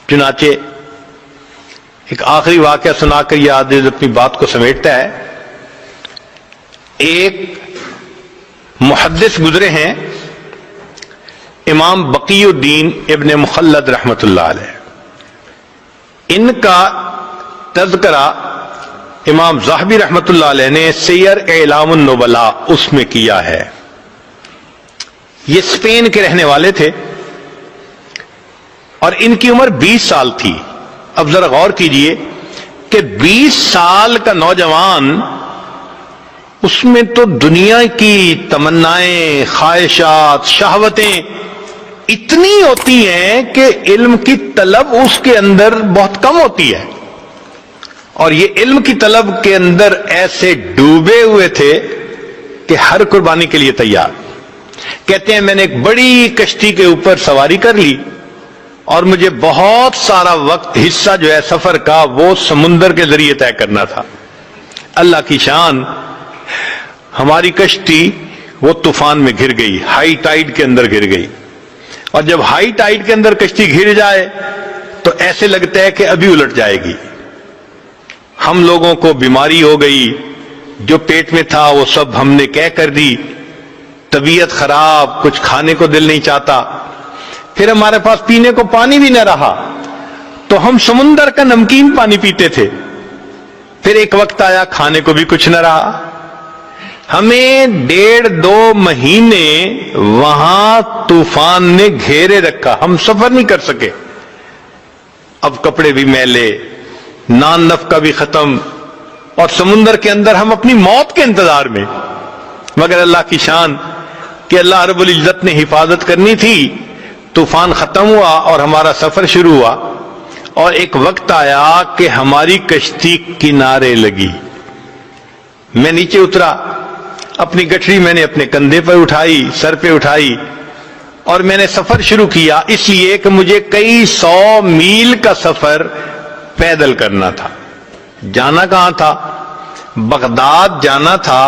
چنانچہ ایک آخری واقعہ سنا کر یہ عادل اپنی بات کو سمیٹتا ہے. ایک محدث گزرے ہیں امام بقی الدین ابن مخلد رحمت اللہ علیہ. ان کا تذکرہ امام ذہبی رحمت اللہ علیہ نے سیر اعلام النبلاء اس میں کیا ہے. یہ اسپین کے رہنے والے تھے اور ان کی عمر 20 سال تھی. اب ذرا غور کیجئے کہ 20 سال کا نوجوان، اس میں تو دنیا کی تمنائیں، خواہشات، شہوتیں اتنی ہوتی ہیں کہ علم کی طلب اس کے اندر بہت کم ہوتی ہے. اور یہ علم کی طلب کے اندر ایسے ڈوبے ہوئے تھے کہ ہر قربانی کے لیے تیار. کہتے ہیں میں نے ایک بڑی کشتی کے اوپر سواری کر لی اور مجھے بہت سارا وقت، حصہ جو ہے سفر کا، وہ سمندر کے ذریعے طے کرنا تھا. اللہ کی شان، ہماری کشتی وہ طوفان میں گر گئی، ہائی ٹائیڈ کے اندر گر گئی. اور جب ہائی ٹائیڈ کے اندر کشتی گر جائے تو ایسے لگتا ہے کہ ابھی الٹ جائے گی. ہم لوگوں کو بیماری ہو گئی، جو پیٹ میں تھا وہ سب ہم نے کہہ کر دی، طبیعت خراب، کچھ کھانے کو دل نہیں چاہتا. پھر ہمارے پاس پینے کو پانی بھی نہ رہا تو ہم سمندر کا نمکین پانی پیتے تھے. پھر ایک وقت آیا کھانے کو بھی کچھ نہ رہا. ہمیں 1.5-2 مہینے وہاں طوفان نے گھیرے رکھا، ہم سفر نہیں کر سکے. اب کپڑے بھی میلے، نان نفقہ بھی ختم، اور سمندر کے اندر ہم اپنی موت کے انتظار میں. مگر اللہ کی شان کہ اللہ رب العزت نے حفاظت کرنی تھی. طوفان ختم ہوا اور ہمارا سفر شروع ہوا، اور ایک وقت آیا کہ ہماری کشتی کنارے لگی. میں نیچے اترا، اپنی گٹھری میں نے اپنے کندھے پر اٹھائی، سر پہ اٹھائی، اور میں نے سفر شروع کیا. اس لیے کہ مجھے کئی 100 میل کا سفر پیدل کرنا تھا. جانا کہاں تھا؟ بغداد جانا تھا،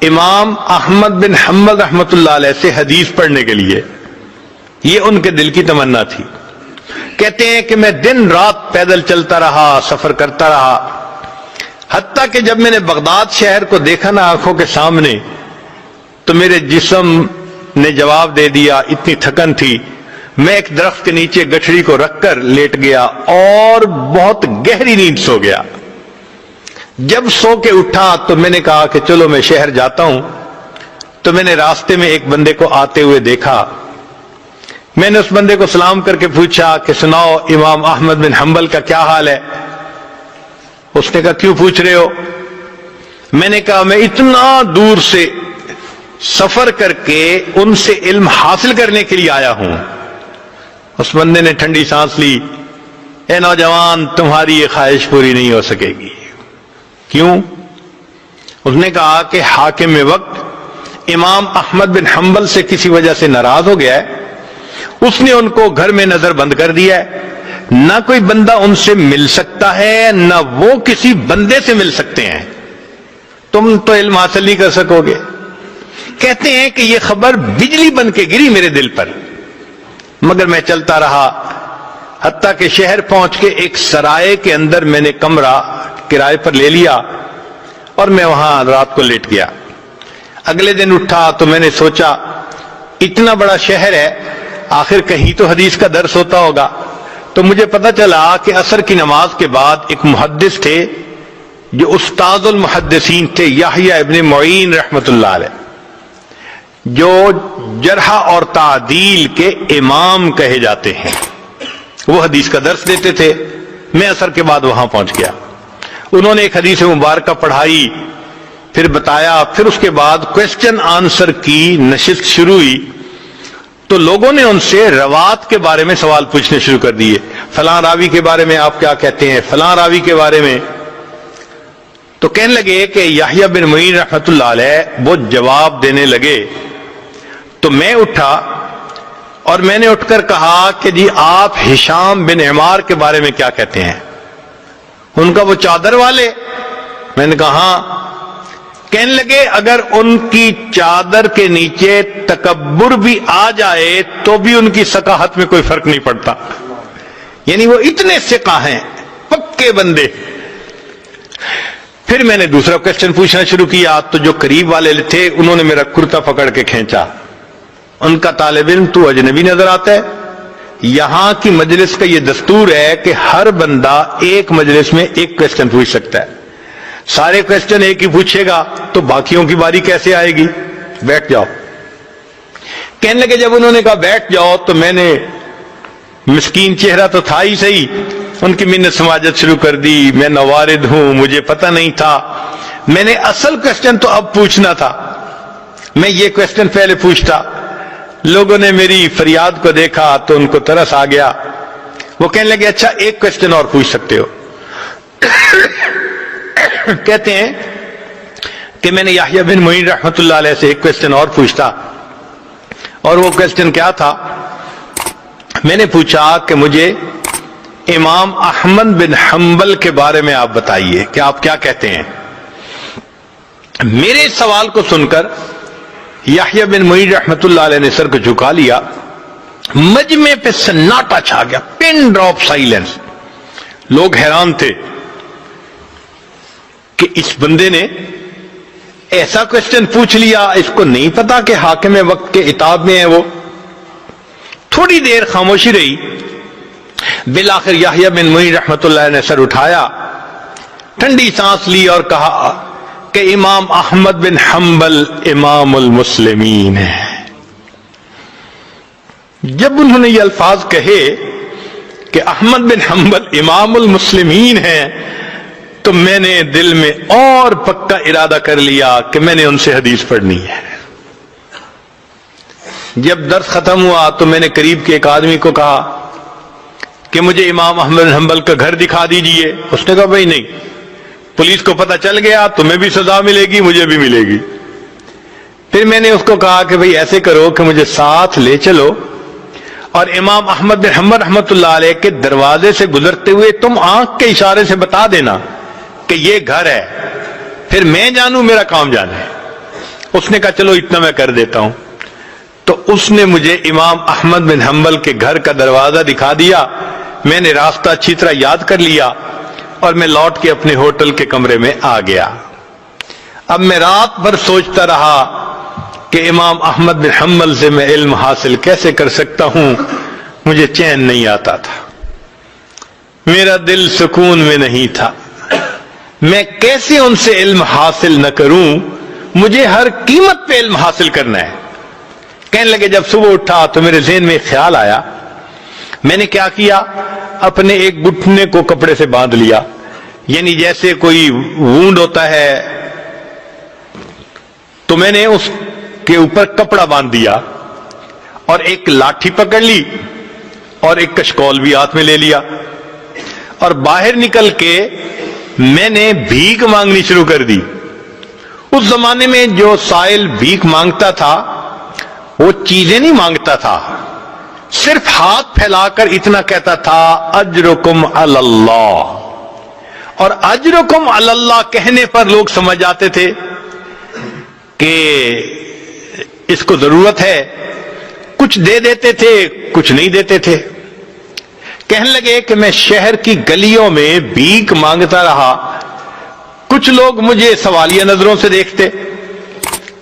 امام احمد بن حنبل رحمت اللہ علیہ سے حدیث پڑھنے کے لیے. یہ ان کے دل کی تمنا تھی. کہتے ہیں کہ میں دن رات پیدل چلتا رہا، سفر کرتا رہا، حتیٰ کہ جب میں نے بغداد شہر کو دیکھا نا آنکھوں کے سامنے تو میرے جسم نے جواب دے دیا. اتنی تھکن تھی، میں ایک درخت کے نیچے گٹھڑی کو رکھ کر لیٹ گیا اور بہت گہری نیند سو گیا. جب سو کے اٹھا تو میں نے کہا کہ چلو میں شہر جاتا ہوں. تو میں نے راستے میں ایک بندے کو آتے ہوئے دیکھا. میں نے اس بندے کو سلام کر کے پوچھا کہ سناؤ امام احمد بن حنبل کا کیا حال ہے؟ اس نے کہا کیوں پوچھ رہے ہو؟ میں نے کہا میں اتنا دور سے سفر کر کے ان سے علم حاصل کرنے کے لیے آیا ہوں. اس بندے نے ٹھنڈی سانس لی. اے نوجوان، تمہاری یہ خواہش پوری نہیں ہو سکے گی. کیوں؟ اس نے کہا کہ حاکم وقت امام احمد بن حنبل سے کسی وجہ سے ناراض ہو گیا ہے. اس نے ان کو گھر میں نظر بند کر دیا ہے. نہ کوئی بندہ ان سے مل سکتا ہے، نہ وہ کسی بندے سے مل سکتے ہیں. تم تو علم حاصل نہیں کر سکو گے. کہتے ہیں کہ یہ خبر بجلی بن کے گری میرے دل پر. مگر میں چلتا رہا حتیٰ کہ شہر پہنچ کے ایک سرائے کے اندر میں نے کمرہ کرائے پر لے لیا اور میں وہاں رات کو لیٹ گیا. اگلے دن اٹھا تو میں نے سوچا اتنا بڑا شہر ہے، آخر کہیں تو حدیث کا درس ہوتا ہوگا. تو مجھے پتا چلا کہ عصر کی نماز کے بعد ایک محدث تھے جو استاد المحدثین تھے، یحییٰ ابن معین رحمت اللہ علیہ، جو جرح اور تعدیل کے امام کہے جاتے ہیں. وہ حدیث کا درس دیتے تھے. میں عصر کے بعد وہاں پہنچ گیا. انہوں نے ایک حدیث مبارکہ پڑھائی، پھر بتایا، پھر اس کے بعد کوسچن آنسر کی نشست شروع ہوئی. تو لوگوں نے ان سے روات کے بارے میں سوال پوچھنے شروع کر دیے. فلاں راوی کے بارے میں آپ کیا کہتے ہیں، فلاں راوی کے بارے میں. تو کہنے لگے کہ یحییٰ بن معین رحمت اللہ علیہ وہ جواب دینے لگے. تو میں اٹھا اور میں نے اٹھ کر کہا کہ جی آپ ہشام بن عمار کے بارے میں کیا کہتے ہیں؟ ان کا وہ چادر والے؟ میں نے کہا ہاں. کہنے لگے اگر ان کی چادر کے نیچے تکبر بھی آ جائے تو بھی ان کی ثقافت میں کوئی فرق نہیں پڑتا. یعنی وہ اتنے ثقہ ہیں، پکے بندے۔ پھر میں نے دوسرا کوشچن پوچھنا شروع کیا تو جو قریب والے تھے انہوں نے میرا کرتا پکڑ کے کھینچا، ان کا طالب علم تو اجنبی نظر آتا ہے، یہاں کی مجلس کا یہ دستور ہے کہ ہر بندہ ایک مجلس میں ایک کوشچن پوچھ سکتا ہے، سارے کوشچن ایک ہی پوچھے گا تو باقیوں کی باری کیسے آئے گی؟ بیٹھ جاؤ۔ کہنے لگے جب انہوں نے کہا بیٹھ جاؤ تو میں نے، مسکین چہرہ تو تھا ہی صحیح، ان کی منت سماجت شروع کر دی، میں نوارد ہوں، مجھے پتہ نہیں تھا، میں نے اصل کوشچن تو اب پوچھنا تھا، میں یہ کوشچن پہلے پوچھتا۔ لوگوں نے میری فریاد کو دیکھا تو ان کو ترس آ گیا، وہ کہنے لگے اچھا ایک کوشچن اور پوچھ سکتے ہو۔ کہتے ہیں کہ میں نے یحییٰ بن معین رحمۃ اللہ علیہ سے ایک کوشچن اور پوچھتا، اور وہ کوشچن کیا تھا؟ میں نے پوچھا کہ مجھے امام احمد بن حنبل کے بارے میں آپ بتائیے کہ آپ کیا کہتے ہیں۔ میرے سوال کو سن کر یحییٰ بن معین رحمۃ اللہ علیہ نے سر کو جھکا لیا، مجمع پہ سناٹا چھا گیا، پن ڈراپ سائلنس۔ لوگ حیران تھے کہ اس بندے نے ایسا کوشچن پوچھ لیا، اس کو نہیں پتا کہ حاکم وقت کے عتاب میں ہے وہ۔ تھوڑی دیر خاموشی رہی، بالآخر یحییٰ بن معین رحمۃ اللہ نے سر اٹھایا، ٹھنڈی سانس لی اور کہا کہ امام احمد بن حنبل امام المسلمین ہے۔ جب انہوں نے یہ الفاظ کہے کہ احمد بن حنبل امام المسلمین ہیں تو میں نے دل میں اور پکا ارادہ کر لیا کہ میں نے ان سے حدیث پڑھنی ہے۔ جب درس ختم ہوا تو میں نے قریب کے ایک آدمی کو کہا کہ مجھے امام احمد بن حنبل کا گھر دکھا دیجئے۔ اس نے کہا بھائی نہیں، پولیس کو پتہ چل گیا تمہیں بھی سزا ملے گی، مجھے بھی ملے گی۔ پھر میں نے اس کو کہا کہ بھائی ایسے کرو کہ مجھے ساتھ لے چلو اور امام احمد بن حنبل رحمۃ اللہ علیہ کے دروازے سے گزرتے ہوئے تم آنکھ کے اشارے سے بتا دینا کہ یہ گھر ہے، پھر میں جانوں میرا کام جانے۔ اس نے کہا چلو اتنا میں کر دیتا ہوں۔ تو اس نے مجھے امام احمد بن حنبل کے گھر کا دروازہ دکھا دیا، میں نے راستہ اچھی طرح یاد کر لیا اور میں لوٹ کے اپنے ہوٹل کے کمرے میں آ گیا۔ اب میں رات بھر سوچتا رہا کہ امام احمد بن حنبل سے میں علم حاصل کیسے کر سکتا ہوں، مجھے چین نہیں آتا تھا، میرا دل سکون میں نہیں تھا، میں کیسے ان سے علم حاصل نہ کروں، مجھے ہر قیمت پہ علم حاصل کرنا ہے۔ کہنے لگے جب صبح اٹھا تو میرے ذہن میں خیال آیا، میں نے کیا کیا، اپنے ایک گھٹنے کو کپڑے سے باندھ لیا، یعنی جیسے کوئی وونڈ ہوتا ہے تو میں نے اس کے اوپر کپڑا باندھ دیا اور ایک لاٹھی پکڑ لی اور ایک کشکول بھی ہاتھ میں لے لیا اور باہر نکل کے میں نے بھیک مانگنی شروع کر دی۔ اس زمانے میں جو سائل بھیک مانگتا تھا وہ چیزیں نہیں مانگتا تھا، صرف ہاتھ پھیلا کر اتنا کہتا تھا اجرکم علی اللہ، اور اجرکم علی اللہ کہنے پر لوگ سمجھ جاتے تھے کہ اس کو ضرورت ہے، کچھ دے دیتے تھے کچھ نہیں دیتے تھے۔ کہنے لگے کہ میں شہر کی گلیوں میں بھیک مانگتا رہا، کچھ لوگ مجھے سوالیہ نظروں سے دیکھتے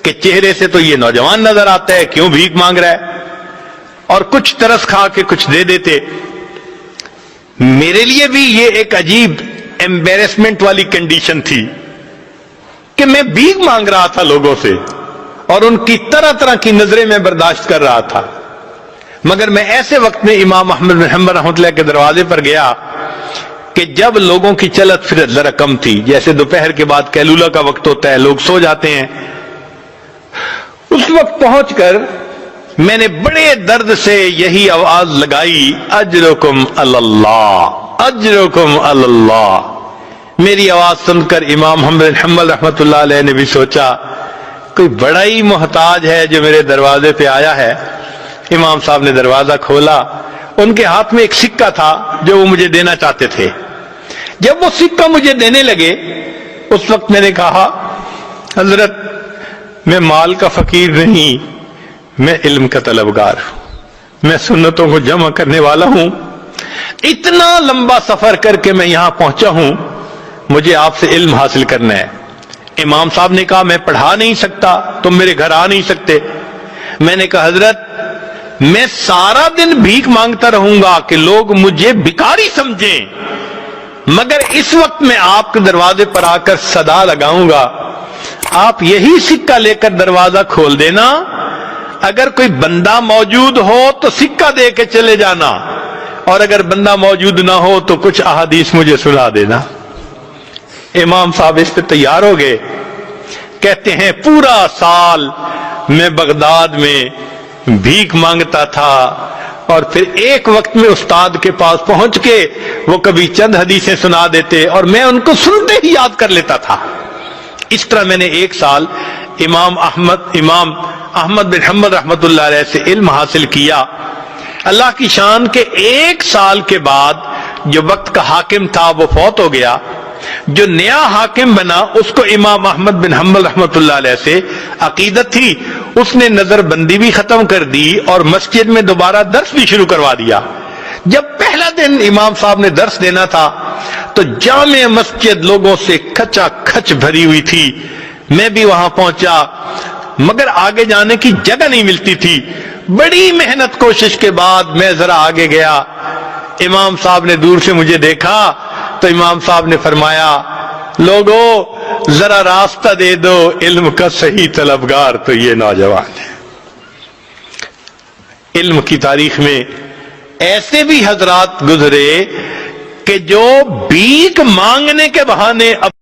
کہ چہرے سے تو یہ نوجوان نظر آتا ہے، کیوں بھیک مانگ رہا ہے، اور کچھ ترس کھا کے کچھ دے دیتے۔ میرے لیے بھی یہ ایک عجیب ایمبیرسمنٹ والی کنڈیشن تھی کہ میں بھیک مانگ رہا تھا لوگوں سے اور ان کی طرح طرح کی نظریں میں برداشت کر رہا تھا۔ مگر میں ایسے وقت میں امام احمد بن حنبل رحمۃ اللہ کے دروازے پر گیا کہ جب لوگوں کی چلت پھرت ذرا کم تھی، جیسے دوپہر کے بعد قیلولہ کا وقت ہوتا ہے، لوگ سو جاتے ہیں۔ اس وقت پہنچ کر میں نے بڑے درد سے یہی آواز لگائی اجرکم علی اللہ، اجرکم علی اللہ۔ میری آواز سن کر امام احمد بن حنبل رحمۃ اللہ علیہ نے بھی سوچا کوئی بڑا ہی محتاج ہے جو میرے دروازے پہ آیا ہے۔ امام صاحب نے دروازہ کھولا، ان کے ہاتھ میں ایک سکہ تھا جو وہ مجھے دینا چاہتے تھے۔ جب وہ سکہ مجھے دینے لگے اس وقت میں نے کہا حضرت میں مال کا فقیر نہیں، میں علم کا طلبگار ہوں، میں سنتوں کو جمع کرنے والا ہوں، اتنا لمبا سفر کر کے میں یہاں پہنچا ہوں، مجھے آپ سے علم حاصل کرنا ہے۔ امام صاحب نے کہا میں پڑھا نہیں سکتا، تم میرے گھر آ نہیں سکتے۔ میں نے کہا حضرت میں سارا دن بھیک مانگتا رہوں گا کہ لوگ مجھے بھکاری سمجھیں، مگر اس وقت میں آپ کے دروازے پر آ کر صدا لگاؤں گا، آپ یہی سکہ لے کر دروازہ کھول دینا، اگر کوئی بندہ موجود ہو تو سکہ دے کے چلے جانا، اور اگر بندہ موجود نہ ہو تو کچھ احادیث مجھے سنا دینا۔ امام صاحب اس پہ تیار ہو گئے، کہتے ہیں پورا سال میں بغداد میں بھیک مانگتا تھا، اور پھر ایک وقت میں استاد کے پاس پہنچ کے وہ کبھی چند حدیثیں سنا دیتے اور میں ان کو سنتے ہی یاد کر لیتا تھا۔ اس طرح میں نے ایک سال امام احمد بن حنبل رحمۃ اللہ علیہ سے علم حاصل کیا۔ اللہ کی شان کے ایک سال کے بعد جو وقت کا حاکم تھا وہ فوت ہو گیا، جو نیا حاکم بنا اس کو امام احمد بن حنبل رحمۃ اللہ علیہ سے عقیدت تھی، اس نے نظر بندی بھی ختم کر دی اور مسجد میں دوبارہ درس بھی شروع کروا دیا۔ جب پہلا دن امام صاحب نے درس دینا تھا تو جامع مسجد لوگوں سے کھچا کھچ بھری ہوئی تھی، میں بھی وہاں پہنچا مگر آگے جانے کی جگہ نہیں ملتی تھی۔ بڑی محنت کوشش کے بعد میں ذرا آگے گیا، امام صاحب نے دور سے مجھے دیکھا تو امام صاحب نے فرمایا لوگو ذرا راستہ دے دو، علم کا صحیح طلبگار تو یہ نوجوان ہے۔ علم کی تاریخ میں ایسے بھی حضرات گزرے کہ جو بھیک مانگنے کے بہانے